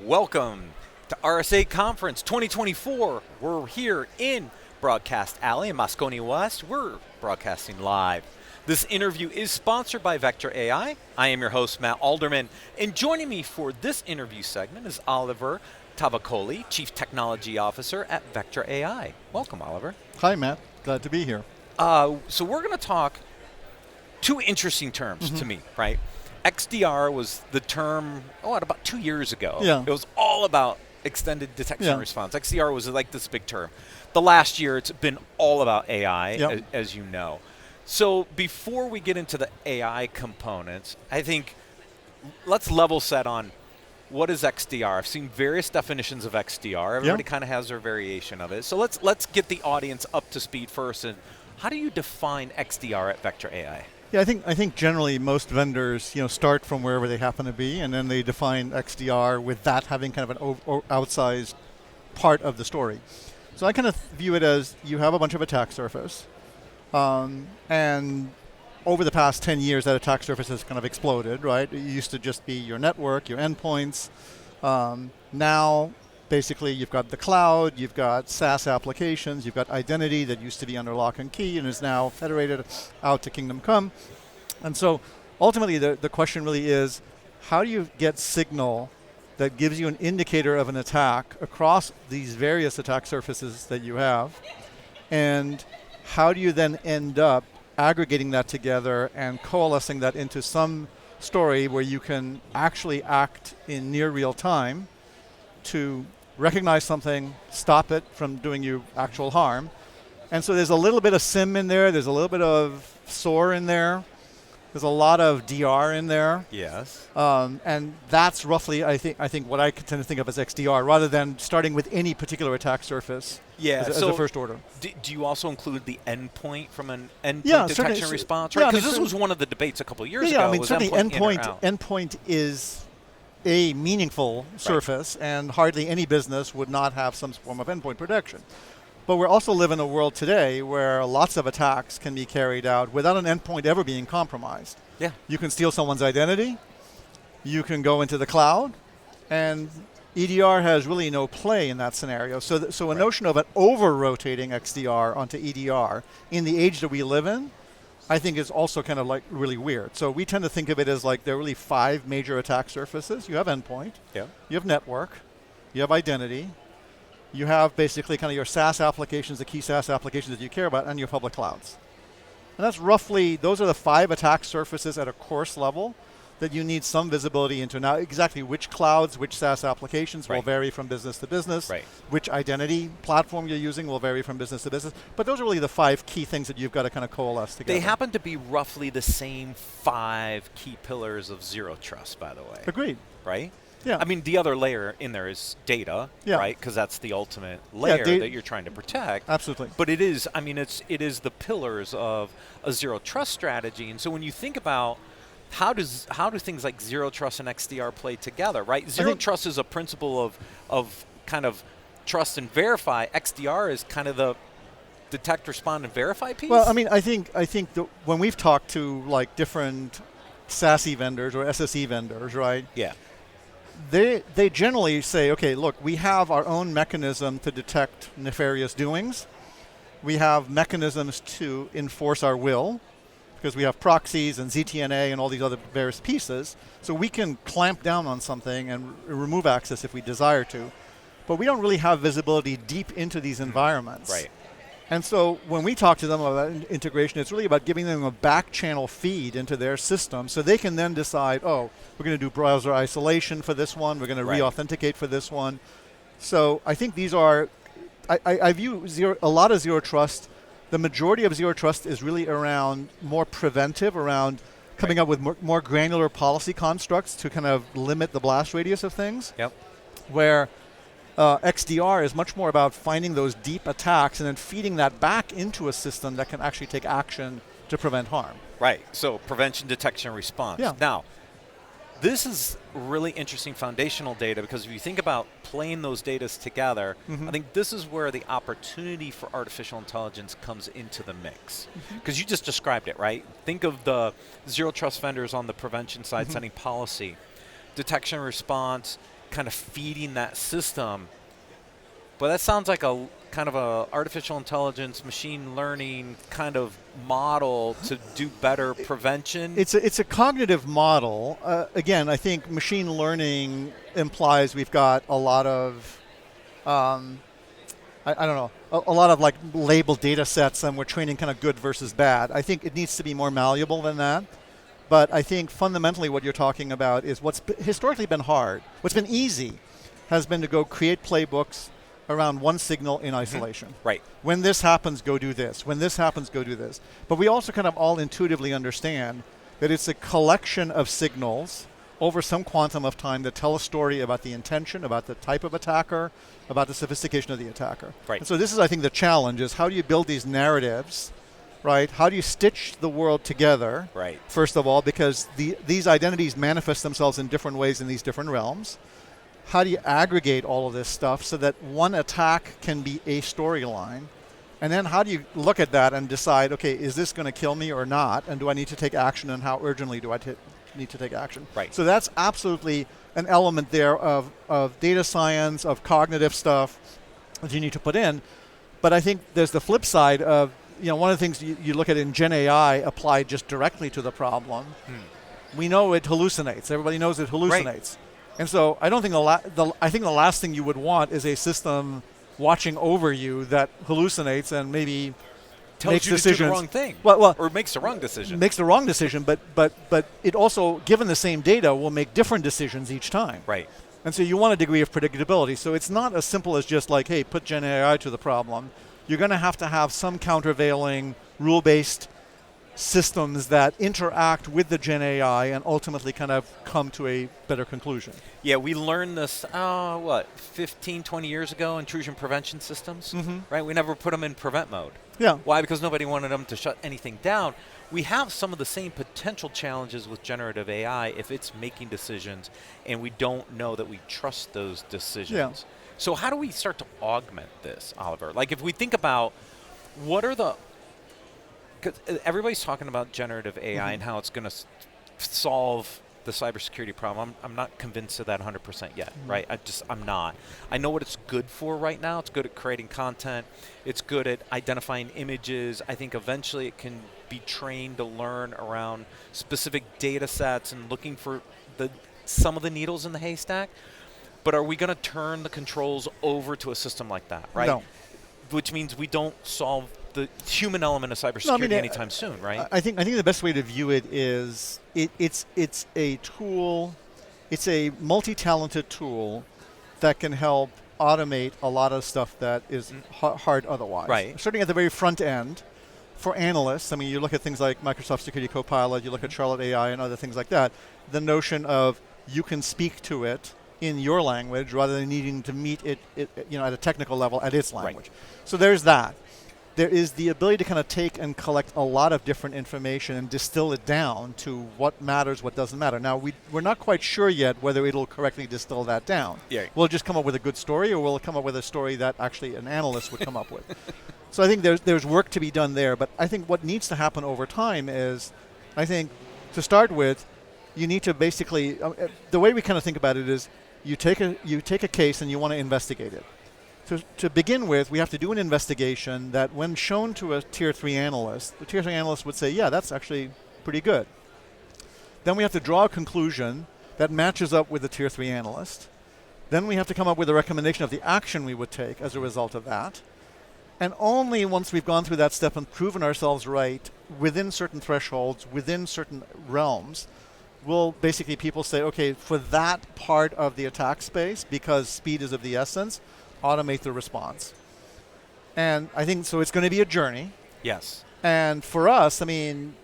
Welcome to RSA Conference 2024. We're here in Broadcast Alley in Moscone West. We're broadcasting live. This interview is sponsored by Vectra AI. I am your host, Matt Alderman, and joining me for this interview segment is Oliver Tavakoli, Chief Technology Officer at Vectra AI. Welcome, Oliver. Hi, Matt. Glad to be here. So we're going to talk two interesting terms to me, right? XDR was the term, about 2 years ago. Yeah. It was all about extended detection response. XDR was like this big term. The last year, it's been all about AI, as you know. So before we get into the AI components, I think let's level set on what is XDR. I've seen various definitions of XDR. Everybody kind of has their variation of it. So let's get the audience up to speed first. And how do you define XDR at Vectra AI? Yeah, I think generally most vendors, start from wherever they happen to be, and then they define XDR with that having kind of an outsized part of the story. So I kind of view it as you have a bunch of attack surface, and over the past 10 years, that attack surface has kind of exploded, right? It used to just be your network, your endpoints. Now, basically, you've got the cloud, you've got SaaS applications, you've got identity that used to be under lock and key and is now federated out to Kingdom Come. And so ultimately, the question really is, how do you get signal that gives you an indicator of an attack across these various attack surfaces that you have? And how do you then end up aggregating that together and coalescing that into some story where you can actually act in near real time to recognize something, stop it from doing you actual harm? And so there's a little bit of SIM in there, there's a little bit of SOAR in there, there's a lot of DR in there. Yes. And that's roughly, I think what I tend to think of as XDR, rather than starting with any particular attack surface as a first order. Do you also include the endpoint from an endpoint detection response? Right, because this was one of the debates a couple of years ago. Yeah, I mean, certainly endpoint is a meaningful surface, and hardly any business would not have some form of endpoint protection. But we also live in a world today where lots of attacks can be carried out without an endpoint ever being compromised. Yeah. You can steal someone's identity, you can go into the cloud, and EDR has really no play in that scenario. So a notion of an over-rotating XDR onto EDR in the age that we live in, I think is also kind of like really weird. So we tend to think of it as like there are really 5 major attack surfaces. You have endpoint, you have network, you have identity, you have basically kind of your SaaS applications, the key SaaS applications that you care about, and your public clouds. And that's roughly, those are the 5 attack surfaces at a course level that you need some visibility into. Now, exactly which clouds, which SaaS applications will vary from business to business. Which identity platform you're using will vary from business to business. But those are really the 5 key things that you've got to kind of coalesce together. They happen to be roughly the same 5 key pillars of Zero Trust, by the way. Agreed. Right? Yeah. I mean, the other layer in there is data, right? Because that's the ultimate layer that you're trying to protect. Absolutely. But it is, it is the pillars of a Zero Trust strategy. And so when you think about how do things like Zero Trust and XDR play together, right? Zero Trust is a principle of kind of trust and verify. XDR is kind of the detect, respond, and verify piece. Well, I mean, I think when we've talked to like different SASE vendors or SSE vendors, right? Yeah. They generally say, okay, look, we have our own mechanism to detect nefarious doings. We have mechanisms to enforce our will, because we have proxies and ZTNA and all these other various pieces. So we can clamp down on something and remove access if we desire to. But we don't really have visibility deep into these environments. Right. And so when we talk to them about integration, it's really about giving them a back channel feed into their system so they can then decide, oh, we're going to do browser isolation for this one, we're going to re-authenticate for this one. So I think these are, I view a lot of Zero Trust. The majority of Zero Trust is really around more preventive, around coming up with more granular policy constructs to kind of limit the blast radius of things. Yep. Where XDR is much more about finding those deep attacks and then feeding that back into a system that can actually take action to prevent harm. Right. So prevention, detection, response. Yeah. Now, this is really interesting foundational data, because if you think about playing those data together, I think this is where the opportunity for artificial intelligence comes into the mix. Because you just described it, right? Think of the Zero Trust vendors on the prevention side setting policy. Detection response, kind of feeding that system. But that sounds like a kind of a artificial intelligence, machine learning kind of model to do better prevention. It's a cognitive model. Again, I think machine learning implies we've got a lot of, I don't know, a lot of like labeled data sets, and we're training kind of good versus bad. I think it needs to be more malleable than that. But I think fundamentally what you're talking about is what's historically been hard. What's been easy has been to go create playbooks around one signal in isolation. Right. When this happens, go do this. When this happens, go do this. But we also kind of all intuitively understand that it's a collection of signals over some quantum of time that tell a story about the intention, about the type of attacker, about the sophistication of the attacker. Right. And so this is, I think, the challenge is how do you build these narratives, right? How do you stitch the world together, right, first of all, because these identities manifest themselves in different ways in these different realms. How do you aggregate all of this stuff so that one attack can be a storyline? And then how do you look at that and decide, okay, is this going to kill me or not? And do I need to take action, and how urgently do I need to take action? Right. So that's absolutely an element there of data science, of cognitive stuff that you need to put in. But I think there's the flip side of, one of the things you look at in GenAI applied just directly to the problem. We know it hallucinates. Everybody knows it hallucinates. Right. And so I don't think I think the last thing you would want is a system watching over you that hallucinates and maybe tells makes you decisions. To do the wrong thing. Or makes the wrong decision. Makes the wrong decision, but it also, given the same data, will make different decisions each time. Right. And so you want a degree of predictability. So it's not as simple as just like, hey, put GenAI to the problem. You're going to have some countervailing, rule-based systems that interact with the GenAI and ultimately kind of come to a better conclusion. Yeah, we learned this, 15, 20 years ago, intrusion prevention systems, right? We never put them in prevent mode. Yeah. Why? Because nobody wanted them to shut anything down. We have some of the same potential challenges with generative AI if it's making decisions and we don't know that we trust those decisions. Yeah. So how do we start to augment this, Oliver? Like if we think about what are the, because everybody's talking about generative AI and how it's going to solve the cybersecurity problem. I'm not convinced of that 100% yet, right? I'm not. I know what it's good for right now. It's good at creating content. It's good at identifying images. I think eventually it can be trained to learn around specific data sets and looking for some of the needles in the haystack. But are we going to turn the controls over to a system like that, right? No. Which means we don't solve the human element of cybersecurity anytime soon, right? I think the best way to view it is it's a tool, it's a multi-talented tool that can help automate a lot of stuff that is hard otherwise. Right. Starting at the very front end, for analysts, I mean, you look at things like Microsoft Security Copilot, you look at Charlotte AI and other things like that, the notion of you can speak to it in your language rather than needing to meet it at a technical level at its language. Right. So there's that. There is the ability to kind of take and collect a lot of different information and distill it down to what matters, what doesn't matter. Now, we're not quite sure yet whether it'll correctly distill that down. Yeah. Will it just come up with a good story, or will it come up with a story that actually an analyst would come up with? So I think there's work to be done there. But I think what needs to happen over time is, I think, to start with, you need to basically, the way we kind of think about it is, you take a case and you want to investigate it. To begin with, we have to do an investigation that when shown to a Tier 3 analyst, the Tier 3 analyst would say, yeah, that's actually pretty good. Then we have to draw a conclusion that matches up with the Tier 3 analyst. Then we have to come up with a recommendation of the action we would take as a result of that. And only once we've gone through that step and proven ourselves right within certain thresholds, within certain realms, will basically people say, okay, for that part of the attack space, because speed is of the essence, automate the response. And I think, so it's going to be a journey. Yes. And for us, I mean,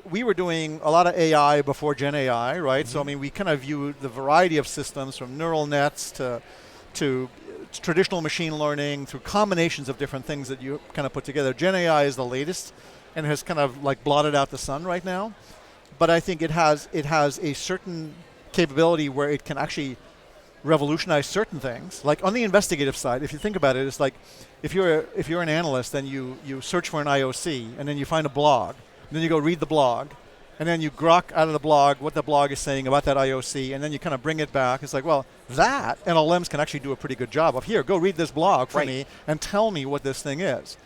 we were doing a lot of AI before GenAI, right? So, I mean, we kind of view the variety of systems from neural nets to traditional machine learning through combinations of different things that you kind of put together. GenAI is the latest and has kind of like blotted out the sun right now. But I think it has a certain capability where it can actually revolutionize certain things. Like on the investigative side, if you think about it, it's like if you're an analyst, then you search for an IOC and then you find a blog, and then you go read the blog, and then you grok out of the blog what the blog is saying about that IOC, and then you kind of bring it back. It's like, well, that LLMs can actually do a pretty good job of, here, go read this blog for me and tell me what this thing is.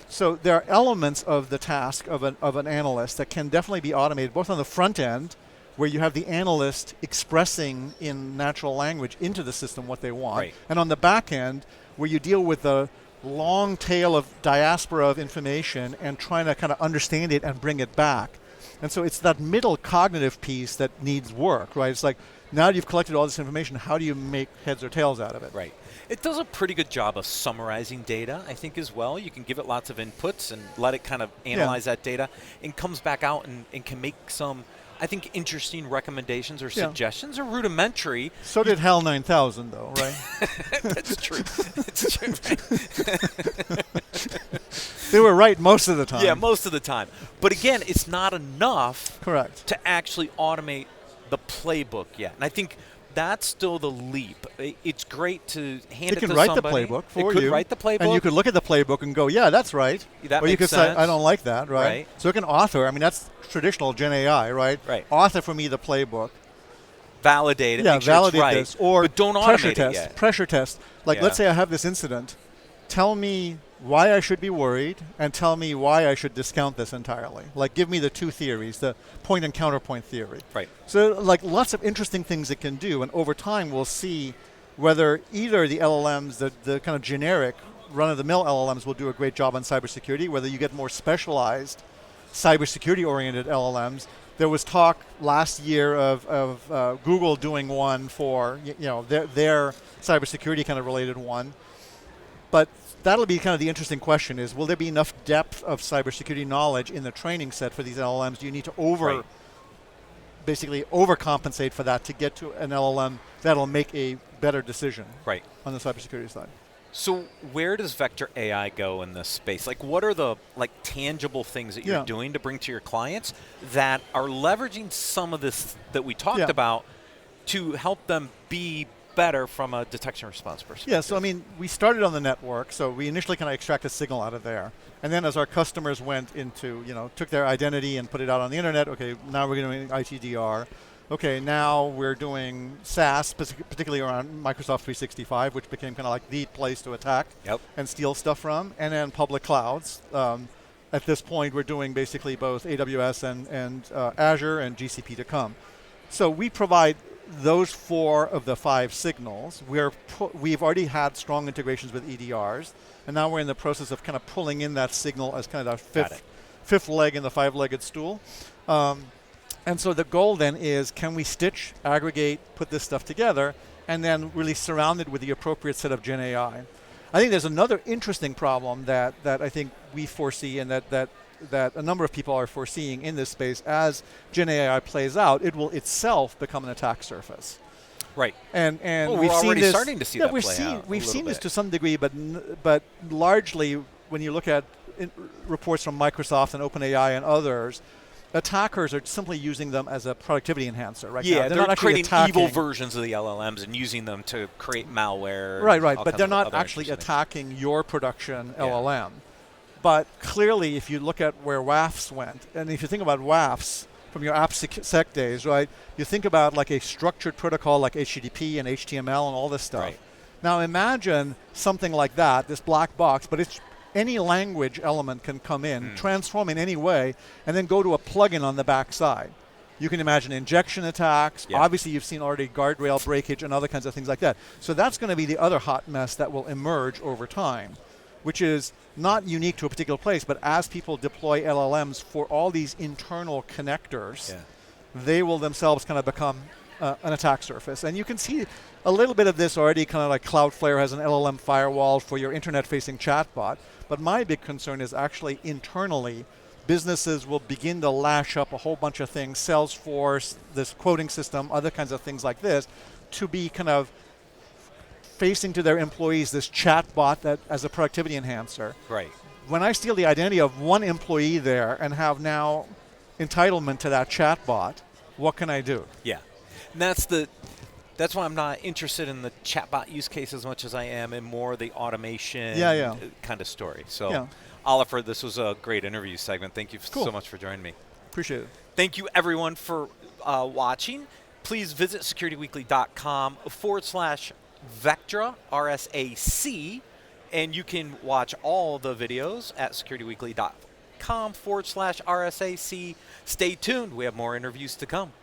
So there are elements of the task of an analyst that can definitely be automated, both on the front end, where you have the analyst expressing in natural language into the system what they want, and on the back end, where you deal with the long tail of diaspora of information and trying to kind of understand it and bring it back. And so it's that middle cognitive piece that needs work, right? It's like, now that you've collected all this information, how do you make heads or tails out of it? Right. It does a pretty good job of summarizing data, I think, as well. You can give it lots of inputs and let it kind of analyze that data, and comes back out and can make some, I think, interesting recommendations or suggestions, or rudimentary. So did HAL 9000, though, right? That's true. That's true. Right? They were right most of the time. Yeah, most of the time. But again, it's not enough to actually automate the playbook yet. And I think that's still the leap. It's great to hand it to somebody. It can write the playbook for you. It could write the playbook. And you could look at the playbook and go, yeah, that's right. That or makes you could sense. say, I don't like that, right? So it can author. I mean, that's traditional GenAI, right? Author for me the playbook. Validate it. Yeah, make sure validate it's right, this. Or but don't pressure automate test. it yet. Pressure test. Like, let's say I have this incident. Tell me why I should be worried, and tell me why I should discount this entirely. Like, give me the two theories, the point and counterpoint theory. Right. So, like, lots of interesting things it can do, and over time we'll see whether either the LLMs, the kind of generic run-of-the-mill LLMs will do a great job on cybersecurity, whether you get more specialized cybersecurity-oriented LLMs. There was talk last year of Google doing one for their cybersecurity kind of related one. But that'll be kind of the interesting question is, will there be enough depth of cybersecurity knowledge in the training set for these LLMs? Do you need to basically overcompensate for that to get to an LLM that'll make a better decision on the cybersecurity side? So where does Vectra AI go in this space? Like, what are the tangible things that you're doing to bring to your clients that are leveraging some of this that we talked about to help them be better from a detection response perspective? Yeah, so I mean, we started on the network, so we initially kind of extract a signal out of there. And then as our customers went into, took their identity and put it out on the internet, okay, now we're doing ITDR. Okay, now we're doing SaaS, particularly around Microsoft 365, which became kind of like the place to attack and steal stuff from. And then public clouds. At this point, we're doing basically both AWS and Azure and GCP to come. So we provide those 4 of the 5 signals. We've already had strong integrations with EDRs, and now we're in the process of kind of pulling in that signal as kind of our fifth leg in the 5-legged stool. And so the goal then is, can we stitch, aggregate, put this stuff together, and then really surround it with the appropriate set of GenAI? I think there's another interesting problem that I think we foresee, and that a number of people are foreseeing in this space. As GenAI plays out, it will itself become an attack surface. Right. And we've seen this, starting to see that play out. We've seen this to some degree, but largely when you look at reports from Microsoft and OpenAI and others, attackers are simply using them as a productivity enhancer, right? Yeah, they're not creating evil versions of the LLMs and using them to create malware. Right, but they're not actually attacking your production LLM. But clearly, if you look at where WAFs went, and if you think about WAFs from your AppSec days, right, you think about like a structured protocol like HTTP and HTML and all this stuff. Right. Now imagine something like that, this black box, but it's any language element can come in, transform in any way, and then go to a plugin on the back side. You can imagine injection attacks. Obviously, you've seen already guardrail breakage and other kinds of things like that. So that's going to be the other hot mess that will emerge over time, which is not unique to a particular place, but as people deploy LLMs for all these internal connectors, they will themselves kind of become an attack surface. And you can see a little bit of this already, kind of like Cloudflare has an LLM firewall for your internet-facing chatbot. But my big concern is actually internally, businesses will begin to lash up a whole bunch of things, Salesforce, this quoting system, other kinds of things like this, to be kind of facing to their employees this chatbot that as a productivity enhancer. Right. When I steal the identity of one employee there and have now entitlement to that chatbot, what can I do? Yeah. And that's why I'm not interested in the chatbot use case as much as I am in more the automation kind of story. So, Oliver, this was a great interview segment. Thank you so much for joining me. Appreciate it. Thank you, everyone, for watching. Please visit securityweekly.com/Vectra, RSAC, and you can watch all the videos at securityweekly.com/RSAC. Stay tuned. We have more interviews to come.